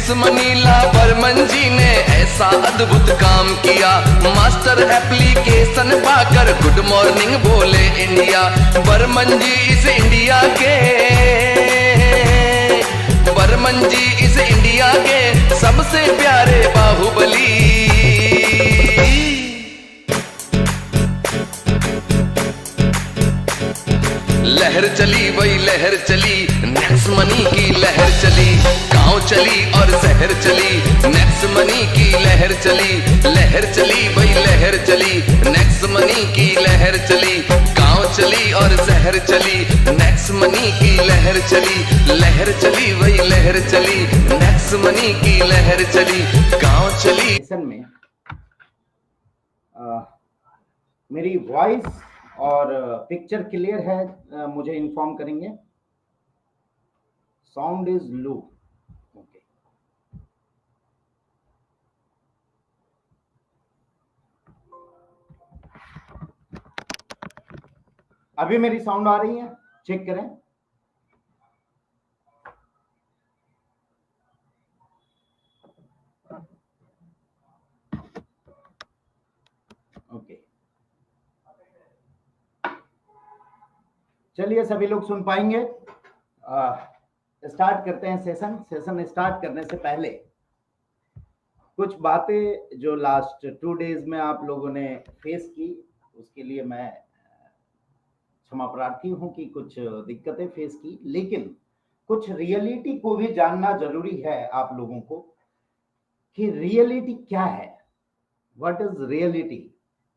Next Manila Burman जी ने ऐसा अद्भुत काम किया, मास्टर एप्लीकेशन पाकर गुड मॉर्निंग बोले इंडिया। बर्मन जी इस इंडिया के, बर्मन जी इस इंडिया के सबसे प्यारे बाहुबली। लहर चली वही लहर चली, नेक्स्ट मनी की लहर चली, गांव चली और शहर चली, नेक्स्ट मनी की लहर चली, लहर चली वही लहर चली, नेक्स्ट मनी की लहर चली, गांव चली और शहर चली, नेक्स्ट मनी की लहर चली, लहर चली वही लहर चली, नेक्स्ट मनी की लहर चली, गांव चली। में मेरी वॉइस और पिक्चर क्लियर है, मुझे इन्फॉर्म करेंगे। Sound is low, okay. अभी मेरी साउंड आ रही है, चेक करें। ओके, चलिए सभी लोग सुन पाएंगे। स्टार्ट करते हैं सेशन स्टार्ट करने से पहले कुछ बातें जो लास्ट 2 डेज में आप लोगों ने फेस की, उसके लिए मैं क्षमा प्रार्थी हूं कि कुछ दिक्कतें फेस की, लेकिन कुछ रियलिटी को भी जानना जरूरी है आप लोगों को कि रियलिटी क्या है, व्हाट इज रियलिटी।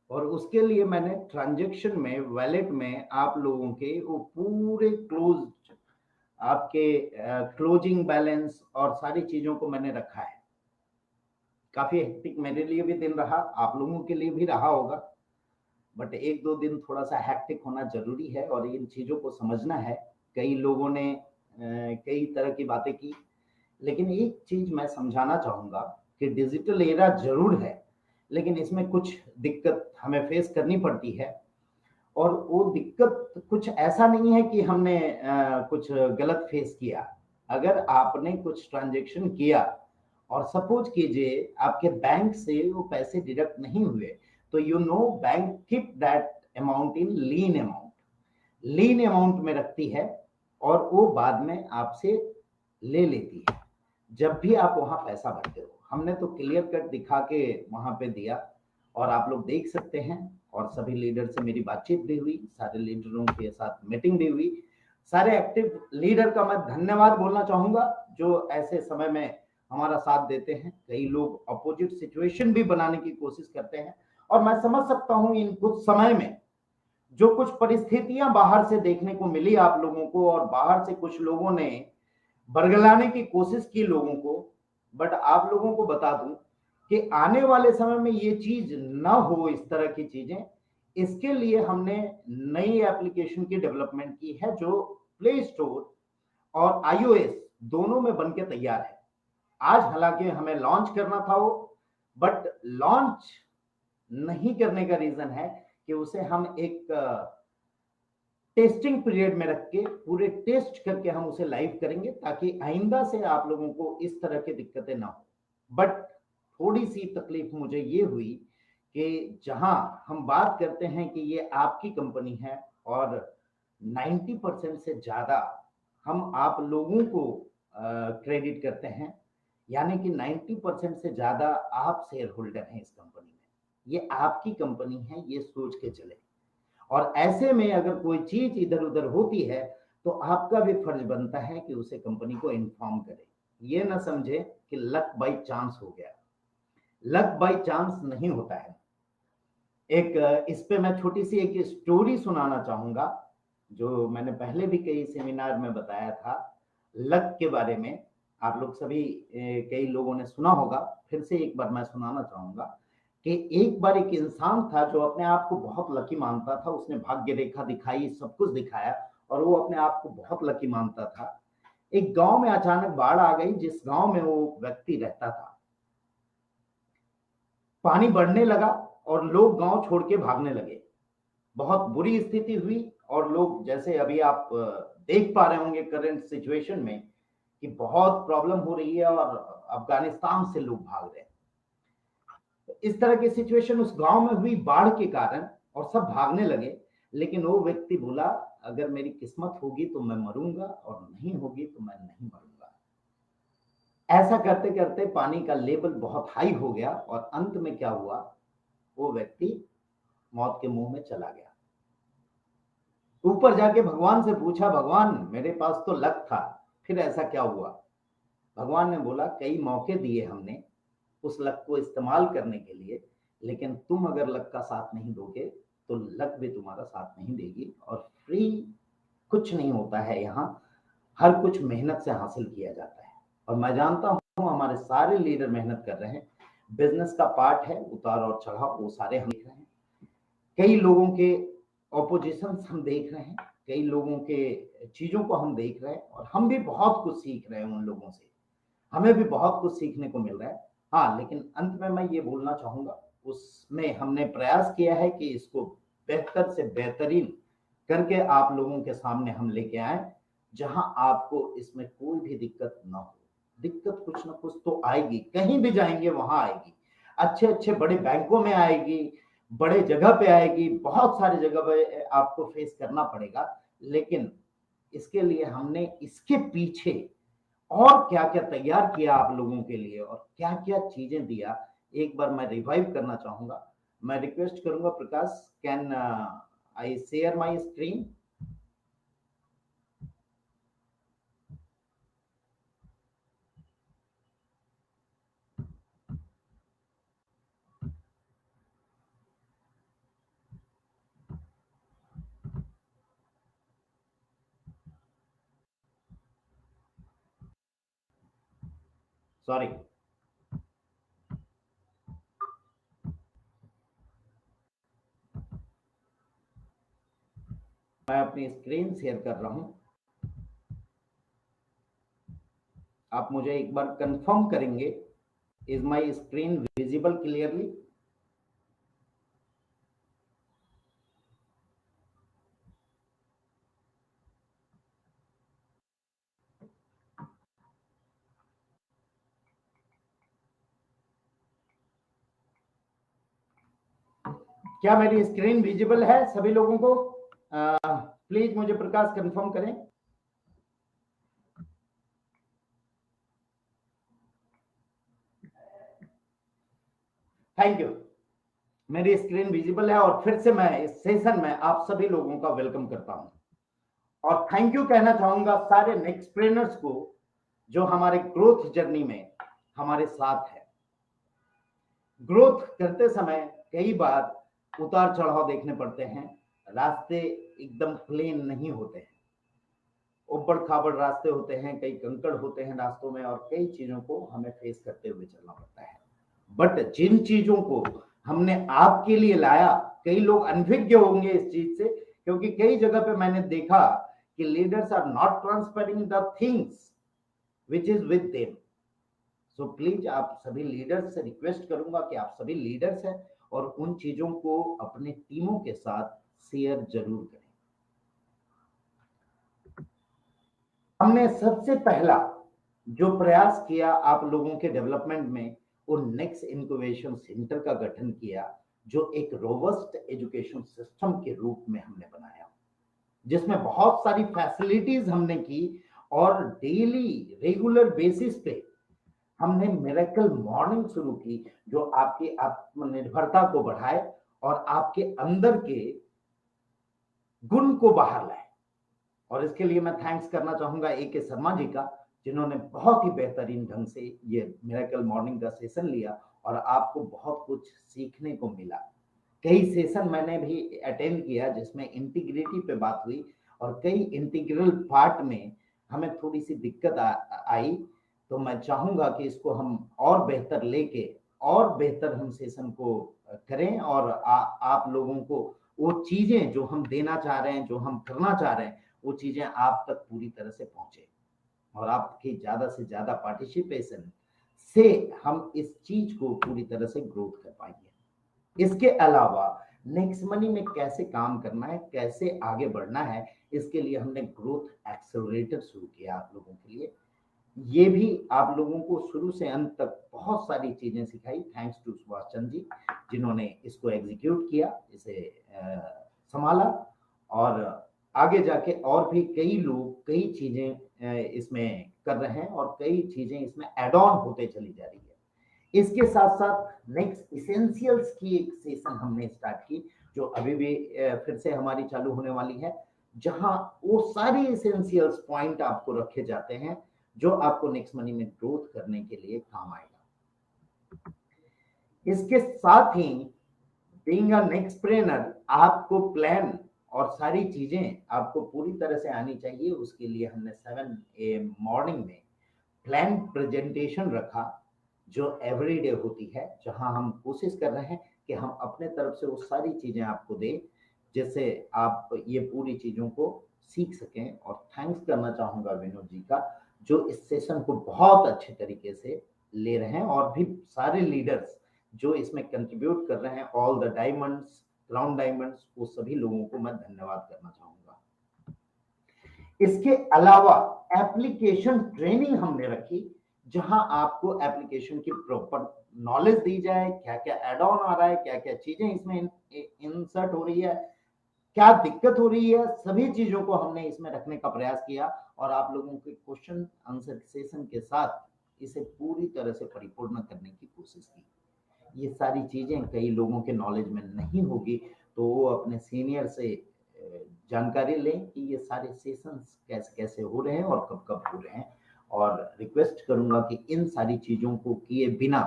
और उसके लिए मैंने ट्रांजैक्शन में, वैलेट में आप लोगों के वो पूरे आपके क्लोजिंग बैलेंस और सारी चीजों को मैंने रखा है। काफी हेक्टिक मेरे लिए भी दिन रहा, आप लोगों के लिए भी रहा होगा, बट 1-2 दिन थोड़ा सा हेक्टिक होना जरूरी है और इन चीजों को समझना है। कई लोगों ने कई तरह की बातें की, लेकिन एक चीज मैं समझाना चाहूंगा कि डिजिटल एरा जरूर है, लेकिन इसमें कुछ दिक्कत हमें फेस करनी पड़ती है। और वो दिक्कत कुछ ऐसा नहीं है कि हमने कुछ गलत फेस किया। अगर आपने कुछ ट्रांजैक्शन किया और सपोज कीजिए आपके बैंक से वो पैसे डिडक्ट नहीं हुए, तो you know bank keep that amount in lean amount में रखती है और वो बाद में आपसे ले लेती है जब भी आप वहां पैसा भरते हो। हमने तो क्लियर कट दिखा के वहां पे दिया और आप लोग देख सकते हैं। और सभी लीडर से मेरी बातचीत भी हुई, सारे लीडरों के साथ मीटिंग भी हुई। सारे एक्टिव लीडर का मैं धन्यवाद बोलना चाहूंगा जो ऐसे समय में हमारा साथ देते हैं। कई लोग अपोजिट सिचुएशन भी बनाने की कोशिश करते हैं और मैं समझ सकता हूं इन कुछ समय में जो कुछ परिस्थितियां बाहर से देखने को मिली आप लोगों को, और बाहर से कुछ लोगों ने बरगलाने की कोशिश की लोगों को, बट आप लोगों को बता दूं कि आने वाले समय में ये चीज ना हो, इस तरह की चीजें, इसके लिए हमने नई एप्लीकेशन की डेवलपमेंट की है जो प्ले स्टोर और iOS दोनों में बनके तैयार है। आज हालांकि हमें लॉन्च करना था वो, बट लॉन्च नहीं करने का रीजन है कि उसे हम एक टेस्टिंग पीरियड में रख के पूरे टेस्ट करके हम उसे लाइव करेंगे, ताकि आइंदा से आप लोगों को इस तरह की दिक्कतें ना हो। बट थोड़ी सी तकलीफ मुझे ये हुई कि जहां हम बात करते हैं कि ये आपकी कंपनी है और 90% से ज्यादा हम आप लोगों को क्रेडिट करते हैं, यानी कि 90% से ज्यादा आप शेयर होल्डर हैं इस कंपनी में, ये आपकी कंपनी है, ये सोच के चले। और ऐसे में अगर कोई चीज इधर उधर होती है तो आपका भी फर्ज बनता है कि उसे कंपनी को इन्फॉर्म करे। ये ना समझे कि लक बाई चांस हो गया, लक बाई चांस नहीं होता है। एक इस पे मैं छोटी सी एक स्टोरी सुनाना चाहूंगा जो मैंने पहले भी कई सेमिनार में बताया था लक के बारे में। आप लोग सभी कई लोगों ने सुना होगा, फिर से एक बार मैं सुनाना चाहूंगा कि एक बार एक इंसान था जो अपने आप को बहुत लकी मानता था। उसने भाग्य रेखा दिखाई, सब कुछ दिखाया और वो अपने आप को बहुत लकी मानता था। एक गांव में अचानक बाढ़ आ गई, जिस गांव में वो व्यक्ति रहता था। पानी बढ़ने लगा और लोग गांव छोड़ के भागने लगे। बहुत बुरी स्थिति हुई और लोग, जैसे अभी आप देख पा रहे होंगे करंट सिचुएशन में, कि बहुत प्रॉब्लम हो रही है और अफगानिस्तान से लोग भाग रहे हैं। इस तरह की सिचुएशन उस गांव में हुई बाढ़ के कारण और सब भागने लगे, लेकिन वो व्यक्ति बोला अगर मेरी किस्मत होगी तो मैं मरूंगा और नहीं होगी तो मैं नहीं मरूंगा। ऐसा करते करते पानी का लेवल बहुत हाई हो गया और अंत में क्या हुआ, वो व्यक्ति मौत के मुंह में चला गया। ऊपर जाके भगवान से पूछा, भगवान मेरे पास तो लक था, फिर ऐसा क्या हुआ? भगवान ने बोला कई मौके दिए हमने उस लक को इस्तेमाल करने के लिए, लेकिन तुम अगर लक का साथ नहीं दोगे तो लक भी तुम्हारा साथ नहीं देगी। और फ्री कुछ नहीं होता है, यहाँ हर कुछ मेहनत से हासिल किया जाता है। और मैं जानता हूँ हमारे सारे लीडर मेहनत कर रहे हैं। बिजनेस का पार्ट है उतार और चढ़ाव, वो सारे हम देख रहे हैं। कई लोगों के ऑपोजिशन हम देख रहे हैं, कई लोगों के चीजों को हम देख रहे हैं और हम भी बहुत कुछ सीख रहे हैं उन लोगों से। हमें भी बहुत कुछ सीखने को मिल रहा है। हाँ, लेकिन अंत में मैं ये बोलना चाहूंगा, उसमें हमने प्रयास किया है कि इसको बेहतर से बेहतरीन करके आप लोगों के सामने हम लेके आए, जहां आपको इसमें कोई भी दिक्कत ना हो। दिक्कत कुछ ना कुछ तो आएगी, कहीं भी जाएंगे वहां आएगी, अच्छे अच्छे बड़े बैंकों में आएगी, बड़े जगह पे आएगी, बहुत सारी जगह पे आपको फेस करना पड़ेगा। लेकिन इसके लिए हमने इसके पीछे और क्या क्या तैयार किया आप लोगों के लिए और क्या क्या चीजें दिया, एक बार मैं रिवाइव करना चाहूंगा। मैं रिक्वेस्ट करूंगा Prakash, can I share my screen? Sorry, मैं अपनी स्क्रीन शेयर कर रहा हूं। आप मुझे एक बार कंफर्म करेंगे, is my screen visible clearly? क्या मेरी स्क्रीन विजिबल है सभी लोगों को? प्लीज मुझे प्रकाश कंफर्म करें। थैंक यू, मेरी स्क्रीन विजिबल है। और फिर से मैं इस सेशन में आप सभी लोगों का वेलकम करता हूं और थैंक यू कहना चाहूंगा सारे नेक्स्टप्रेनर्स को जो हमारे ग्रोथ जर्नी में हमारे साथ है। ग्रोथ करते समय कई बार उतार चढ़ाव देखने पड़ते हैं, रास्ते एकदम प्लेन नहीं होते हैं, उबड़ खाबड़ रास्ते होते हैं, कई कंकड़ होते हैं रास्तों में और कई चीजों को हमें फेस करते हुए चलना पड़ता है। बट जिन चीजों को हमने आपके लिए लाया, कई लोग अनभिज्ञ होंगे इस चीज से, क्योंकि कई जगह पे मैंने देखा कि leaders are not transferring the things which is with them. So please आप सभी लीडर्स से रिक्वेस्ट करूंगा कि आप सभी लीडर्स हैं और उन चीजों को अपने टीमों के साथ शेयर जरूर करें। हमने सबसे पहला जो प्रयास किया आप लोगों के डेवलपमेंट में, वो नेक्स्ट इनक्यूबेशन सेंटर का गठन किया, जो एक रोबस्ट एजुकेशन सिस्टम के रूप में हमने बनाया, जिसमें बहुत सारी फैसिलिटीज हमने की और डेली रेगुलर बेसिस पे हमने मिरेकल मॉर्निंग शुरू की, जो आपकी आत्मनिर्भरता को बढ़ाए और आपके अंदर के गुण को बाहर लाए। और इसके लिए मैं थैंक्स करना चाहूंगा AK शर्मा जी का, जिन्होंने बहुत ही बेहतरीन ढंग से ये मिरेकल मॉर्निंग का सेशन लिया और आपको बहुत कुछ सीखने को मिला। कई सेशन मैंने भी अटेंड किया जिसमें इंटीग्रिटी पे बात हुई और कई इंटीग्रल पार्ट में हमें थोड़ी सी दिक्कत आई। तो मैं चाहूंगा कि इसको हम और बेहतर लेके और बेहतर हम सेशन को करें और आप लोगों को वो चीजें जो हम देना चाह रहे हैं, जो हम करना चाह रहे हैं, वो चीजें आप तक पूरी तरह से पहुंचे और आपकी ज्यादा से ज्यादा पार्टिसिपेशन से हम इस चीज को पूरी तरह से ग्रोथ कर पाएंगे। इसके अलावा नेक्स्ट मनी में कैसे काम करना है, कैसे आगे बढ़ना है, इसके लिए हमने ग्रोथ एक्सेलरेटर शुरू किया आप लोगों के लिए। ये भी आप लोगों को शुरू से अंत तक बहुत सारी चीजें सिखाई, थैंक्स टू सुभाष चंद्र जी, जिन्होंने इसको एग्जीक्यूट किया, इसे संभाला, और आगे जाके और भी कई लोग कई चीजें इसमें कर रहे हैं और कई चीजें इसमें एड ऑन होते चली जा रही है। इसके साथ साथ नेक्स्ट इसेंशियल्स की एक सेशन हमने स्टार्ट की, जो अभी भी फिर से हमारी चालू होने वाली है, जहां वो सारी इसेंशियल्स पॉइंट आपको रखे जाते हैं जो आपको नेक्स्ट मनी में ग्रोथ करने के लिए काम आएगा। इसके साथ ही बीइंग अ नेक्स्टप्रेन्योर, आपको प्लान और सारी चीजें आपको पूरी तरह से आनी चाहिए। उसके लिए हमने 7 AM मॉर्निंग में प्लान प्रेजेंटेशन रखा, जो एवरीडे होती है, जहां हम कोशिश कर रहे हैं कि हम अपने तरफ से वो सारी चीजें आपको दें, जिससे आप ये पूरी चीजों को सीख सकें। और थैंक्स करना चाहूंगा विनोद जी का, जो इस सेशन को बहुत अच्छे तरीके से ले रहे हैं, और भी सारे लीडर्स जो इसमें कंट्रीब्यूट कर रहे हैं, all the diamonds, crown diamonds, वो सभी लोगों को मैं धन्यवाद करना चाहूंगा। इसके अलावा एप्लीकेशन ट्रेनिंग हमने रखी, जहां आपको एप्लीकेशन की प्रॉपर नॉलेज दी जाए, क्या क्या एड ऑन आ रहा है, क्या क्या चीजें इसमें इंसर्ट हो रही है, क्या दिक्कत हो रही है, सभी चीजों को हमने इसमें रखने का प्रयास किया, और आप लोगों के क्वेश्चन आंसर सेशन के साथ इसे पूरी तरह से परिपूर्ण करने की कोशिश की। ये सारी चीजें कई लोगों के नॉलेज में नहीं होगी, तो वो अपने सीनियर से जानकारी लें कि ये सारे सेशंस कैसे कैसे हो रहे हैं और कब कब हो रहे हैं। और रिक्वेस्ट करूंगा कि इन सारी चीजों को किए बिना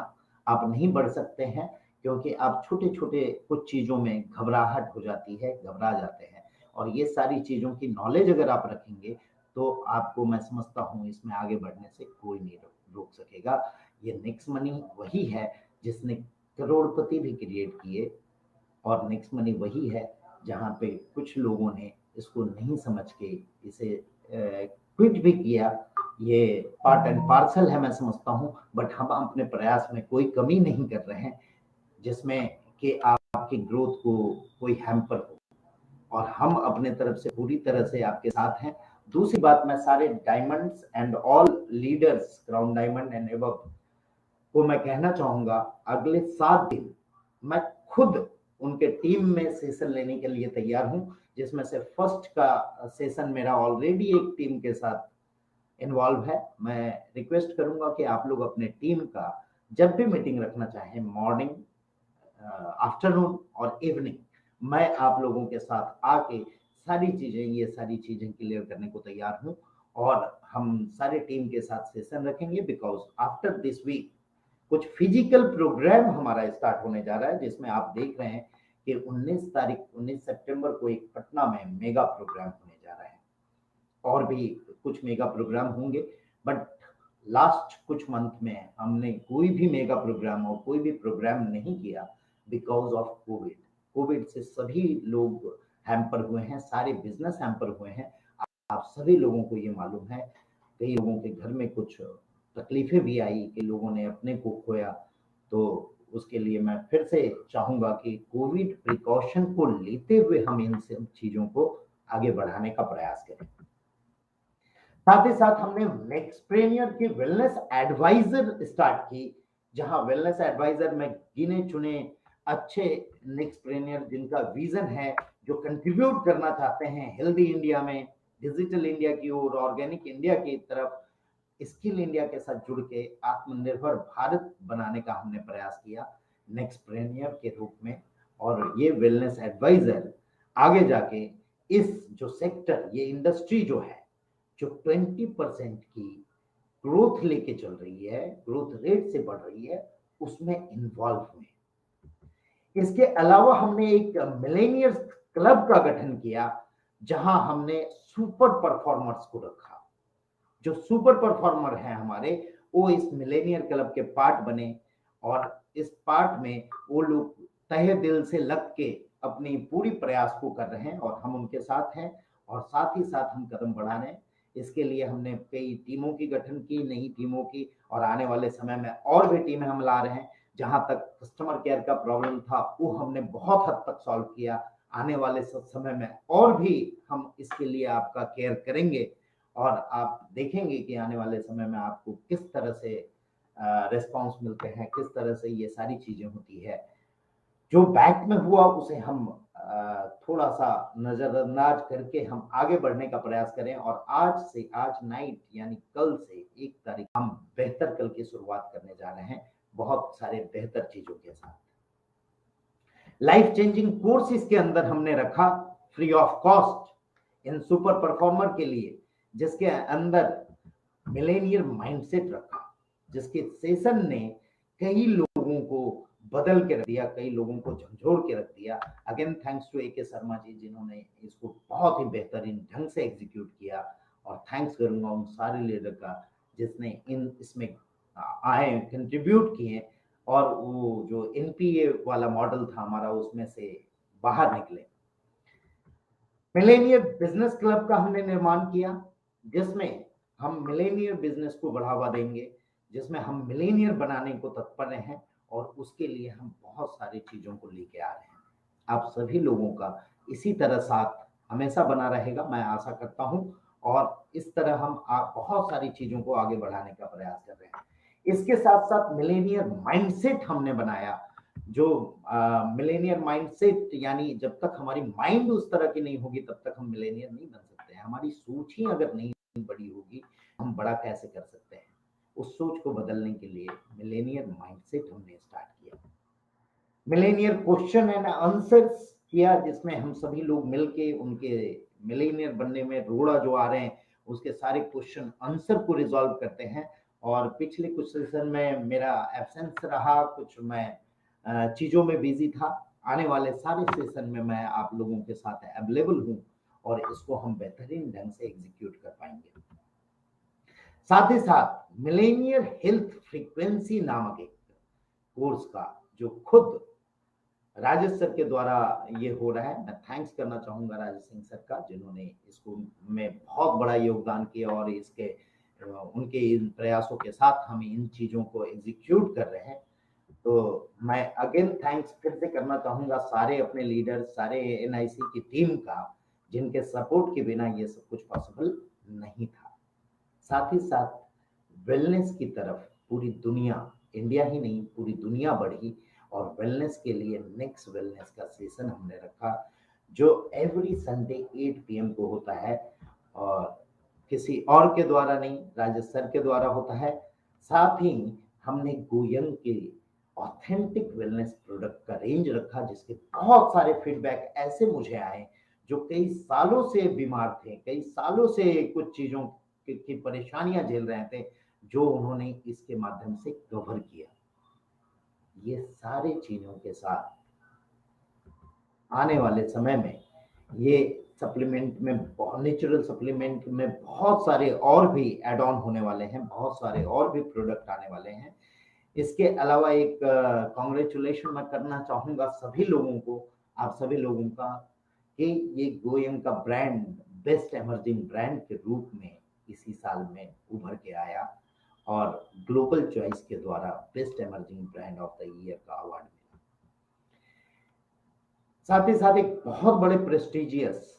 आप नहीं बढ़ सकते हैं, क्योंकि आप छोटे छोटे कुछ चीजों में घबराहट हो जाती है, घबरा जाते हैं, और ये सारी चीजों की नॉलेज अगर आप रखेंगे तो आपको, मैं समझता हूँ, इसमें आगे बढ़ने से कोई नहीं रोक सकेगा। ये नेक्स्ट मनी वही है जिसने करोड़पति भी क्रिएट किए, और नेक्स्ट मनी वही है जहाँ पे कुछ लोगों ने इसको नहीं समझ के इसे क्विट भी किया। ये पार्ट एंड पार्सल है, मैं समझता हूँ, बट हम अपने प्रयास में कोई कमी नहीं कर रहे हैं जिसमें कि आपकी ग्रोथ को कोई हैम्पर हो, और हम अपने तरफ से पूरी तरह से आपके साथ हैं। दूसरी बात, मैं सारे diamonds and all leaders, crown diamond and above, को मैं कहना चाहूंगा, अगले 7 दिन मैं खुद उनके टीम में सेशन लेने के लिए तैयार हूं, जिसमें से फर्स्ट का सेशन मेरा ऑलरेडी एक टीम के साथ इन्वॉल्व है। मैं रिक्वेस्ट करूंगा कि आप लोग अपने टीम का जब भी मीटिंग रखना चाहें, मॉर्निंग, आफ्टरनून और इवनिंग, मैं आप लोगों के साथ आके ये सारी चीजें क्लियर करने को तैयार हूं, और हम सारे टीम के साथ सेशन रखेंगे। बिकॉज आफ्टर दिस वीक कुछ फिजिकल प्रोग्राम हमारा स्टार्ट होने जा रहा है, जिसमें आप देख रहे हैं कि 19 सितंबर को एक पटना में मेगा प्रोग्राम होने जा रहा है, और भी कुछ मेगा प्रोग्राम होंगे, बट लास्ट कुछ मंथ में हमने कोई भी मेगा प्रोग्राम और कोई भी प्रोग्राम नहीं किया बिकॉज ऑफ कोविड। कोविड से सभी लोग हैम्पर हुए हैं, सारे बिजनेस हैम्पर हुए हैं, आप सभी लोगों को ये मालूम है। कई लोगों के घर में कुछ तकलीफें भी आई कि लोगों ने अपने को खोया, तो उसके लिए मैं फिर से चाहूंगा कि कोविड प्रिकॉशन को लेते हुए हम इन सब चीजों को आगे बढ़ाने का प्रयास करें। साथ ही साथ हमने नेक्स्टप्रेन्योर की वेलनेस एडवाइजर स्टार्ट की, जहां वेलनेस एडवाइजर में गिने चुने अच्छे नेक्स्टप्रेन्योर जिनका विजन है, जो कंट्रीब्यूट करना चाहते हैं हेल्दी इंडिया में, डिजिटल इंडिया की ओर, ऑर्गेनिक इंडिया की तरफ, स्किल इंडिया के साथ जुड़ के आत्मनिर्भर भारत बनाने का हमने प्रयास किया नेक्स्टप्रेन्योर के रूप में। और ये वेलनेस एडवाइजर आगे जाके इस जो सेक्टर, ये इंडस्ट्री जो है, जो 20% की ग्रोथ लेके चल रही है, ग्रोथ रेट से बढ़ रही है, उसमें इन्वॉल्व हुए। इसके अलावा हमने एक मिलेनियर्स क्लब का गठन किया, जहां हमने सुपर परफॉर्मर्स को रखा। जो सुपर परफॉर्मर हैं हमारे, वो इस मिलेनियर क्लब के पार्ट बने, और इस पार्ट में वो लोग तहे दिल से लग के अपनी पूरी प्रयास को कर रहे हैं, और हम उनके साथ हैं, और साथ ही साथ हम कदम बढ़ा रहे हैं। इसके लिए हमने कई टीमों की गठन की, नई टीमों की, और आने वाले समय में और भी टीमें हम ला रहे हैं। जहां तक कस्टमर केयर का प्रॉब्लम था, वो हमने बहुत हद तक सॉल्व किया। आने वाले समय में और भी हम इसके लिए आपका केयर करेंगे, और आप देखेंगे कि आने वाले समय में आपको किस तरह से रिस्पॉन्स मिलते हैं, किस तरह से ये सारी चीजें होती है। जो बैक में हुआ उसे हम थोड़ा सा नजरअंदाज करके हम आगे बढ़ने का प्रयास करें, और आज नाइट यानी कल से 1 तारीख हम बेहतर कल की शुरुआत करने जा रहे हैं, बहुत सारे बेहतर चीजों के साथ। लाइफ चेंजिंग कोर्स इसके अंदर हमने रखा free of cost in super performer के लिए, जिसके अंदर मिलेनियर माइंडसेट रखा, जिसके सेशन ने कई लोगों को बदल के रख दिया, कई लोगों को झंझोड़ के रख दिया। Again thanks to AK Sharma ji, जिन्होंने इसको बहुत ही बेहतरीन ढंग से एग्जीक्यूट किया, और थैंक्स करूंगा उन सारे लीडर का जिसने इसमें आए, कंट्रीब्यूट किए, और वो जो NPA वाला मॉडल था हमारा उसमें से बाहर निकले। मिलेनियर बिजनेस क्लब का हमने निर्माण किया, जिसमें हम मिलेनियर बिजनेस को बढ़ावा देंगे, जिसमें हम मिलेनियर बनाने को तत्पर हैं, और उसके लिए हम बहुत सारी चीजों को लेके आ रहे हैं। आप सभी लोगों का इसी तरह साथ हमेशा बना रहेगा, मैं आशा करता हूं, और इस तरह हम बहुत सारी चीजों को आगे बढ़ाने का प्रयास कर रहे हैं। इसके साथ साथ मिलेनियर माइंडसेट हमने बनाया, जो मिलेनियर माइंडसेट यानी जब तक हमारी माइंड उस तरह की नहीं होगी तब तक हम मिलेनियर नहीं बन सकते हैं। हमारी सोच ही अगर नहीं बड़ी होगी, हम बड़ा कैसे कर सकते हैं। उस सोच को बदलने के लिए मिलेनियर माइंडसेट हमने स्टार्ट किया। मिलेनियर क्वेश्चन एंड आंसर्स किया, जिसमें हम सभी लोग मिलके उनके मिलेनियर बनने में रोड़ा जो आ रहे हैं उसके सारे क्वेश्चन आंसर को रिजॉल्व करते हैं। और पिछले कुछ सेशन में मेरा एब्सेंस रहा, कुछ मैं चीजों में बिजी था। आने वाले सारे सेशन में मैं आप लोगों के साथ अवेलेबल हूँ, और इसको हम बेहतरीन ढंग से एग्जीक्यूट कर पाएंगे। साथ ही साथ मिलेनियर हेल्थ फ्रीक्वेंसी नामक एक कोर्स का जो खुद राजेश सर के द्वारा ये हो रहा है, मैं थैंक्स करना चाहूंगा राजेश सिंह सर का, जिन्होंने इसको में बहुत बड़ा योगदान किया, और इसके उनके इन प्रयासों के साथ हम इन चीजों को एग्जीक्यूट कर रहे हैं। तो मैं अगेन थैंक्स फिर से करना चाहूंगा सारे अपने लीडर, सारे NIC की टीम का, जिनके सपोर्ट के बिना ये सब कुछ पॉसिबल नहीं था। साथ ही साथ वेलनेस की तरफ पूरी दुनिया, इंडिया ही नहीं पूरी दुनिया बढ़ी, और वेलनेस के लिए नेक्स्ट वेलनेस का सेशन हमने रखा, जो एवरी संडे 8 PM को होता है, और किसी और के द्वारा नहीं, राजेश सर के द्वारा होता है। साथ ही हमने गोयंग के ऑथेंटिक वेलनेस प्रोडक्ट का रेंज रखा, जिसके बहुत सारे फीडबैक ऐसे मुझे आए जो कई सालों से बीमार थे, कई सालों से कुछ चीजों की परेशानियां झेल रहे थे, जो उन्होंने इसके माध्यम से कवर किया। ये सारे चीजों के साथ आने वाले समय में ये सप्लीमेंट में, नेचुरल सप्लीमेंट में बहुत सारे और भी एड ऑन होने वाले हैं, बहुत सारे और भी प्रोडक्ट आने वाले हैं। इसके अलावा एक कॉन्ग्रेचुलेशन मैं करना चाहूंगा सभी लोगों को, आप सभी लोगों का, कि ये गोयम का ब्रांड बेस्ट एमर्जिंग ब्रांड के रूप में इसी साल में उभर के आया, और ग्लोबल चॉइस के द्वारा best emerging brand of the year का अवार्ड मिला। साथ ही साथ एक बहुत बड़े प्रेस्टिजियस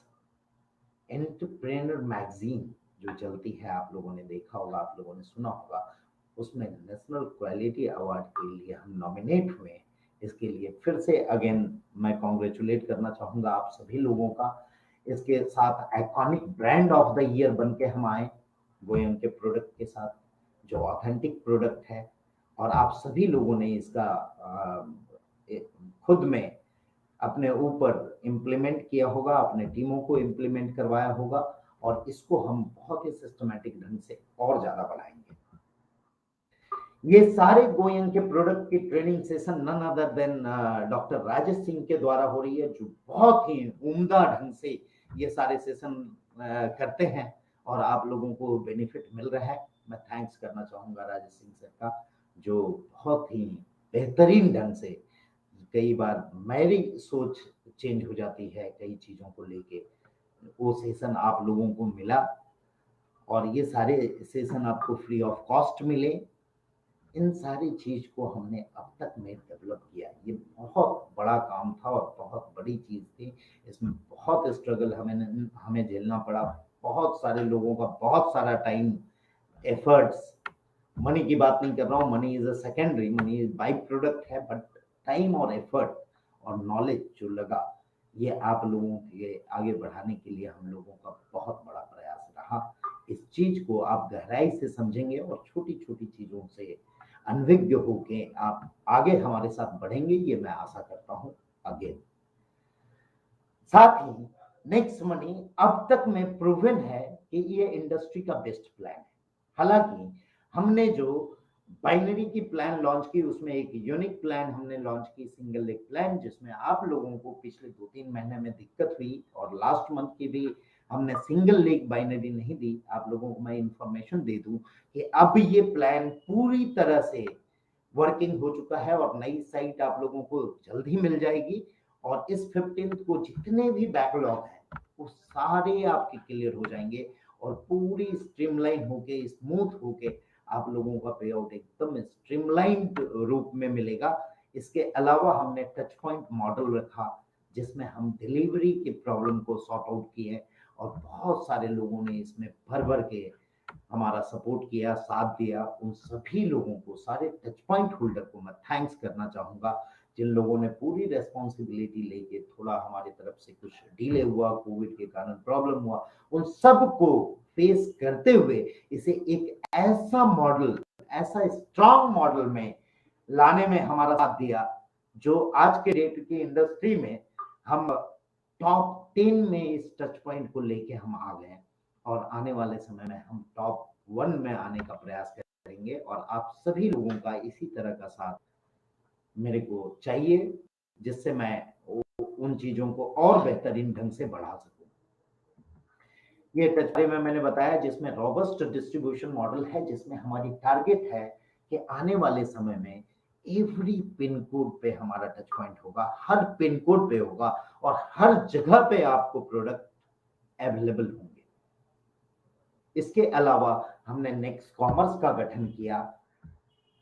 एंटरप्रेन्योर मैगजीन जो चलती है, आप लोगों ने देखा होगा, आप लोगों ने सुना होगा, उसमें नेशनल क्वालिटी अवार्ड के लिए हम नॉमिनेट हुए। इसके लिए फिर से अगेन मैं कॉन्ग्रेचुलेट करना चाहूंगा आप सभी लोगों का। इसके साथ iconic brand of the year बन के हम आए गोयम के प्रोडक्ट के साथ, जो ऑथेंटिक प्रोडक्ट है, और आप सभी लोगों ने इसका खुद में अपने ऊपर इम्प्लीमेंट किया होगा, अपने टीमों को इम्प्लीमेंट करवाया होगा, और इसको हम बहुत ही सिस्टमैटिक ढंग से और ज्यादा बढ़ाएंगे। ये सारे गोयंग के प्रोडक्ट की training session none other than doctor Rajesh Singh के द्वारा हो रही है, जो बहुत ही उम्दा ढंग से ये सारे सेशन करते हैं, और आप लोगों को बेनिफिट मिल रहा है। मैं थैंक्स करना चाहूंगा राजेश सिंह सर का, जो बहुत ही बेहतरीन ढंग से, कई बार मेरी सोच चेंज हो जाती है कई चीजों को लेके, वो सेशन आप लोगों को मिला, और ये सारे सेशन आपको फ्री ऑफ कॉस्ट मिले। इन सारी चीज को हमने अब तक में डेवलप किया। ये बहुत बड़ा काम था और बहुत बड़ी चीज थी, इसमें बहुत स्ट्रगल हमें झेलना पड़ा, बहुत सारे लोगों का बहुत सारा टाइम, एफर्ट्स, मनी की बात नहीं कर रहा हूँ, money is a secondary, money is by product है, बट टाइम और एफर्ट और नॉलेज जो लगा, ये आप लोगों के आगे बढ़ाने के लिए हम लोगों का बहुत बड़ा प्रयास रहा। इस चीज को आप गहराई से समझेंगे और छोटी छोटी चीजों से अनभिज्ञ होके आप आगे हमारे साथ बढ़ेंगे, ये मैं आशा करता हूँ। अगेन साथ ही नेक्स्ट मनी अब तक में प्रूवन है कि ये इंडस्ट्री का बेस्ट प्लान है। हालांकि हमने जो बाइनरी की प्लान लॉन्च की, उसमें एक यूनिक प्लान हमने लॉन्च की, सिंगल लेग प्लान, जिसमें आप लोगों को पिछले 2-3 महीने में दिक्कत हुई और लास्ट मंथ की भी हमने सिंगल लेग बाइनरी नहीं दी। आप लोगों को मैं इंफॉर्मेशन दे दूं कि अब ये प्लान पूरी तरह से वर्किंग हो चुका है और नई साइट आप लोगों को जल्द ही मिल जाएगी। और इस 15 को जितने भी बैकलॉग हैं वो सारे आपके क्लियर हो जाएंगे और पूरी स्ट्रीमलाइन होके, स्मूथ होके आप लोगों का पे आउट एकदम स्ट्रीमलाइंड रूप में मिलेगा। इसके अलावा हमने टच पॉइंट मॉडल रखा, जिसमें हम डिलीवरी की प्रॉब्लम को सॉर्ट आउट किए और बहुत सारे लोगों ने इसमें भर भर के हमारा सपोर्ट किया, साथ दिया। उन सभी लोगों को, सारे टच पॉइंट होल्डर को मैं थैंक्स करना चाहूंगा, जिन लोगों ने पूरी रेस्पॉन्सिबिलिटी लेके, थोड़ा हमारी तरफ से कुछ डिले हुआ, कोविड के कारण प्रॉब्लम हुआ, उन सब को फेस करते हुए इसे एक ऐसा मॉडल, ऐसा स्ट्रांग मॉडल में लाने में हमारा साथ दिया, जो आज के डेट की इंडस्ट्री में हम टॉप 10 में इस टच पॉइंट को लेके हम आ गए हैं और आने वाले समय में हम टॉप 1 में आने का प्रयास करेंगे। और आप सभी लोगों का इसी तरह का साथ मेरे को चाहिए, जिससे मैं उन चीजों को और बेहतरीन ढंग से बढ़ा सकूं। ये टच में मैंने बताया, जिसमें रोबस्ट डिस्ट्रीब्यूशन मॉडल है, जिसमें हमारी टारगेट है कि आने वाले समय में एवरी पिन कोड पे हमारा टच पॉइंट होगा, हर पिन कोड पे होगा और हर जगह पे आपको प्रोडक्ट अवेलेबल होंगे। इसके अलावा हमने नेक्स्ट कॉमर्स का गठन किया।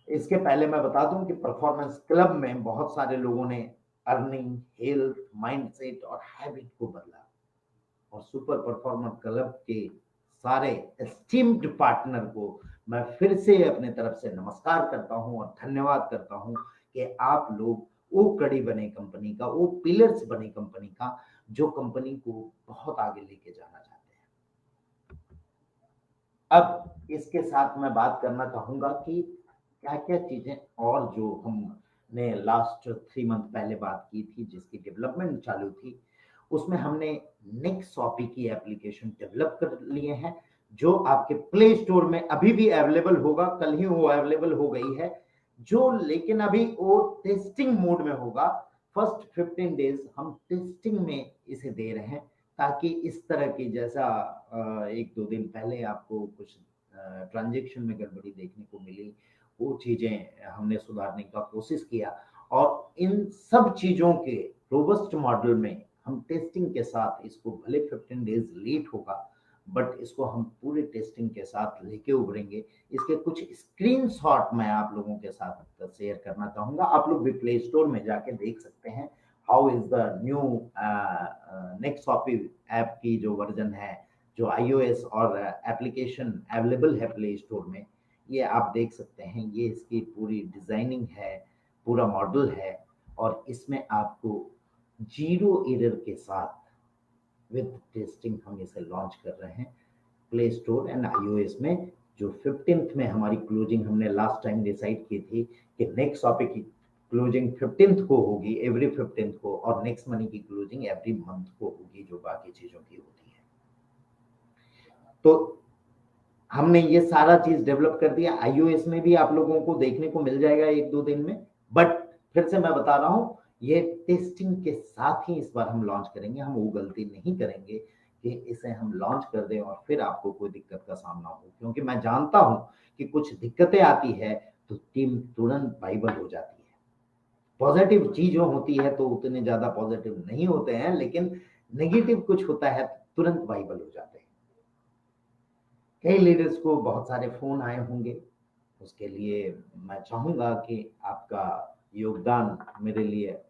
इसके पहले मैं बता दूं कि परफॉर्मेंस क्लब में बहुत सारे लोगों ने अर्निंग, हेल्थ, माइंडसेट और हैबिट को बदला और सुपर परफॉर्मर क्लब के सारे एस्टीम्ड पार्टनर को मैं फिर से अपने तरफ से नमस्कार करता हूं और धन्यवाद करता हूं कि आप लोग वो कड़ी बने कंपनी का, वो पिलर्स बने कंपनी का, जो कंपनी को बहुत आगे लेके जाना चाहते हैं। अब इसके साथ मैं बात करना चाहूंगा कि क्या क्या चीजें और जो हमने लास्ट 3 मंथ पहले बात की थी, जिसकी डेवलपमेंट चालू थी, उसमें हमने नेक्स्ट शॉपी की एप्लीकेशन डेवलप कर लिए हैं, जो आपके प्ले स्टोर में अभी भी अवेलेबल होगा। कल ही वो अवेलेबल हो गई है, जो लेकिन अभी वो टेस्टिंग मोड में होगा। फर्स्ट 15 डेज हम टेस्टिंग में इसे दे रहे हैं, ताकि इस तरह की, जैसा 1-2 दिन पहले आपको कुछ ट्रांजैक्शन में गड़बड़ी देखने को मिली, वो चीजें हमने सुधारने का कोशिश किया। और इन सब चीजों के रोबस्ट मॉडल में हम टेस्टिंग के साथ, इसको भले 15 डेज लेट होगा, बट इसको हम पूरे टेस्टिंग के साथ लेके उभरेंगे। इसके कुछ स्क्रीनशॉट मैं आप लोगों के साथ शेयर करना चाहूंगा। आप लोग भी प्ले स्टोर में जाके देख सकते हैं how is the new next shopee app की जो वर्जन है, जो iOS और एप्लीकेशन अवेलेबल है प्ले स्टोर में, ये आप देख सकते हैं। ये इसकी पूरी डिजाइनिंग है, पूरा मॉडल है और इसमें आपको जीरो एरर के साथ विद टेस्टिंग हम इसे लॉन्च कर रहे हैं प्ले स्टोर एंड iOS में। जो 15th में हमारी क्लोजिंग हमने लास्ट टाइम डिसाइड की थी कि नेक्स्ट टॉपिक की क्लोजिंग 15th को होगी, एवरी 15th को, और नेक्स्ट मनी की क्लोजिंग एवरी मंथ को होगी, जो बाकी चीजों की होती है। तो हमने ये सारा चीज डेवलप कर दिया। iOS में भी आप लोगों को देखने को मिल जाएगा 1-2 दिन में, बट फिर से मैं बता रहा हूं, ये टेस्टिंग के साथ ही इस बार हम लॉन्च करेंगे। हम वो गलती नहीं करेंगे कि इसे हम लॉन्च कर दें और फिर आपको कोई दिक्कत का सामना हो, क्योंकि मैं जानता हूं कि कुछ दिक्कतें आती है तो टीम तुरंत वाइबल हो जाती है। पॉजिटिव चीज होती है तो उतने ज्यादा पॉजिटिव नहीं होते हैं, लेकिन नेगेटिव कुछ होता है तुरंत वाइबल हो जाते हैं। कई लीडर्स को बहुत सारे फोन आए होंगे, उसके लिए मैं चाहूंगा कि आपका योगदान मेरे लिए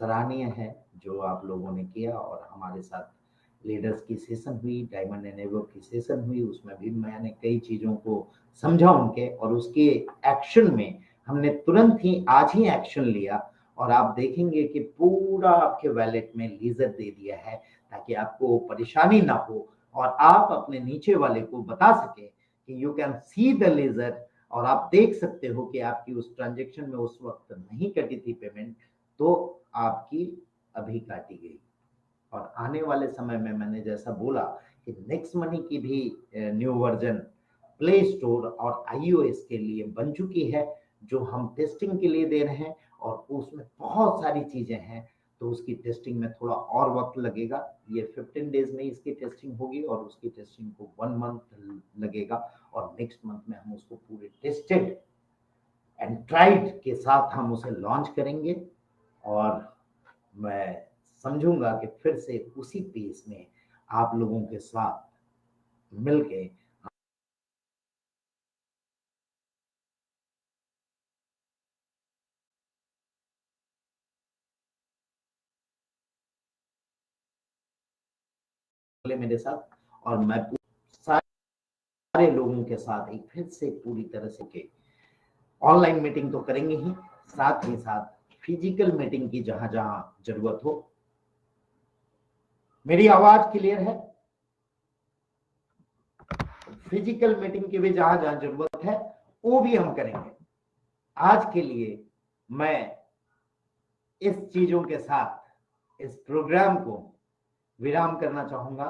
सराहनीय है, जो आप लोगों ने किया और हमारे साथ लीडर्स की सेशन हुई, डायमंड एंड एबव की सेशन हुई, उसमें भी मैंने कई चीज़ों को समझा उनके, और उसके एक्शन में हमने तुरंत ही आज ही एक्शन लिया, और आप देखेंगे कि पूरा आपके वैलेट में लीजर दे दिया है, ताकि आपको परेशानी ना हो और आप अपने नीचे वाले को बता सके कि you can see the laser, और आप देख सकते हो कि आपकी उस ट्रांजेक्शन में उस वक्त नहीं कटी थी पेमेंट, तो आपकी अभी काटी गई। और आने वाले समय में मैंने जैसा बोला कि नेक्स्ट मनी की भी न्यू वर्जन प्ले स्टोर और आईओएस के लिए बन चुकी है, जो हम टेस्टिंग के लिए दे रहे हैं, और उसमें बहुत सारी चीजें हैं, तो उसकी टेस्टिंग में थोड़ा और वक्त लगेगा। ये 15 डेज में इसकी टेस्टिंग होगी, और उसकी टेस्टिंग को 1 मंथ लगेगा, और नेक्स्ट मंथ में हम उसको पूरे टेस्टेड एंड ट्राइड के साथ हम उसे लॉन्च करेंगे। और मैं समझूंगा कि फिर से उसी पेस में आप लोगों के साथ मिलके मेरे साथ, और मैं सारे लोगों के साथ एक फिर से पूरी तरह से के ऑनलाइन मीटिंग तो करेंगे ही, साथ ही साथ फिजिकल मीटिंग की जहां जहां जरूरत हो। मेरी आवाज क्लियर है? फिजिकल मीटिंग की भी जहां जहां जरूरत है वो भी हम करेंगे। आज के लिए मैं इस चीजों के साथ इस प्रोग्राम को विराम करना चाहूंगा,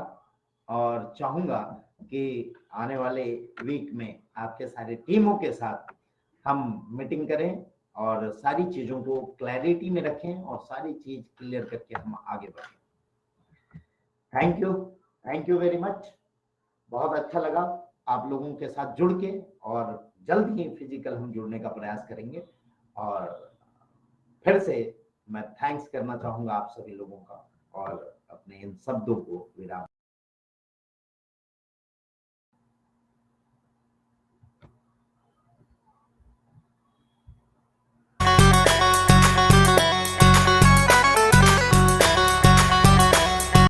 और चाहूंगा कि आने वाले वीक में आपके सारे टीमों के साथ हम मीटिंग करें, और सारी चीजों को क्लैरिटी में रखें, और सारी चीज क्लियर करके हम आगे बढ़ें। Thank you very much. बहुत अच्छा लगा आप लोगों के साथ जुड़ के, और जल्द ही फिजिकल हम जुड़ने का प्रयास करेंगे। और फिर से मैं थैंक्स करना चाहूंगा आप सभी लोगों का, और अपने इन शब्दों को विराम